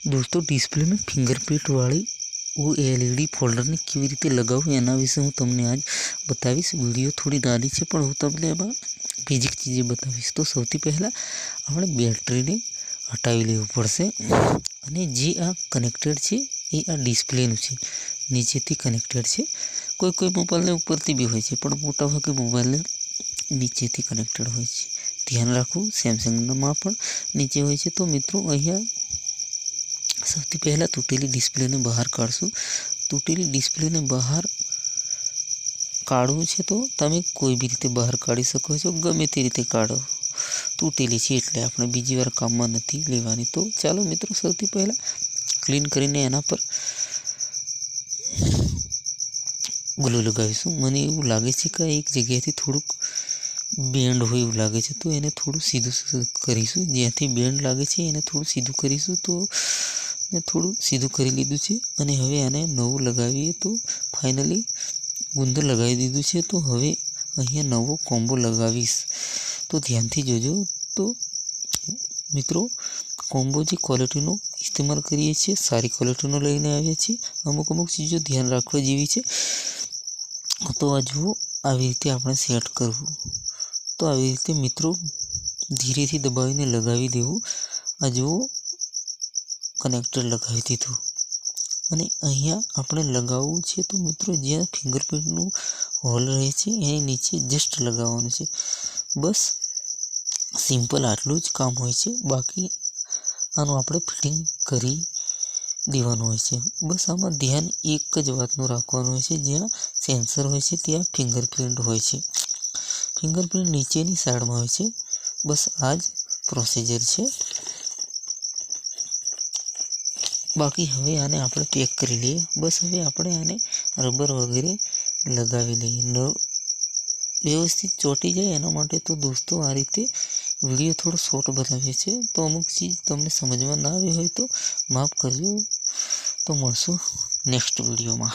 दोस्तों डिस्प्ले में फिंगरप्रिंट वाली वो एलईडी फोल्डर ने केवी रीते लगावू एना विषे हूँ तमने आज बतावीश। वीडियो थोड़ी नानी है पण हूँ तमने एमां बीजी चीज़ें बतावीश। तो सौथी पहला आपणे बेटरी ने हटावी लेवू पड़शे अने जे आ कनेक्टेड छे ए आ डिस्प्लेनुं छे, नीचेथी कनेक्टेड छे। कोई कोई मोबाइल ने उपरथी बी होय छे पण मोटा भागे मोबाइल ने नीचेथी कनेक्टेड होय छे। ध्यान राखवू सेमसंगमां पण नीचे होय छे। तो मित्रों अहींया सौथी पहला तूटेली डिस्प्ले ने बहार काढशुं। तूटेली डिस्प्ले ने बहार काढवू छे तो तमे कोई बी रीते बहार काढी शको छो, गमे ते रीते काढो। तूटेली छे एटले आपणे बीजी वार काममां नथी लेवानी। तो चालो मित्रों सौथी पहला क्लीन करीने एना पर ग्लू लगावीशुं। मने एवुं लागे छे के एक जग्याएथी थोडुंक बेन्ड होय एवुं लागे छे, तो एने थोडुं सीधुं करीशुं। ज्यांथी बेन्ड लागे छे एने थोडुं सीधुं करीशुं। तो ने थोड़ू सीधू करी लीधुं छे अने हवे आने नवुं लगावीए तो फाइनली गुंदर लगावी दीधुं छे। तो हवे अहींया नवो कॉम्बो लगावीश, तो ध्यानथी जोजो। तो मित्रों कॉम्बो जे क्वॉलिटीनो इस्तेमाल करीए छीए सारी क्वॉलिटीनो लईने आवीए छीए। अमुक अमुक चीजों ध्यान राखवा जेवी छे। तो आ जुओ आवी रीते आपणे सेट करवुं। तो आवी रीते मित्रों धीरेथी दबावीने लगावी देवुं। आ जुओ कनेक्टर लगावी दीधुं अने अहींया आपणे लगावવું છે। तो मित्रों ज्यां फिंगरप्रिंटनुं होल रहे छे एनी नीचे जस्ट लगाववानुं छे। बस सिम्पल आटલું જ काम होय छे। बाकी आनुं आपणे फिटिंग करी देवानुं होय छे। बस आमां ध्यान एक ज वातनुं राखवानुं होय छे, ज्यां सेन्सर होय छे त्यां फिंगरप्रिंट होय छे। फिंगरप्रिंट नीचेनी साइडमां होय छे। बस आ ज प्रोसीजर छे। बाकी हवे आने आपणे पेक करी लईए। बस हवे आपणे आने रबर वगैरे लगावी लईए। न व्यवस्थित ચોંટી जाए एना माटे तो दोस्तों आ रीते विडियो थोड़ो शॉर्ट बनावीए छे। तो अमुक चीज तमने समझमां ना आवी होय तो माफ करजो। तो मळशुं नेक्स्ट विडियोमां।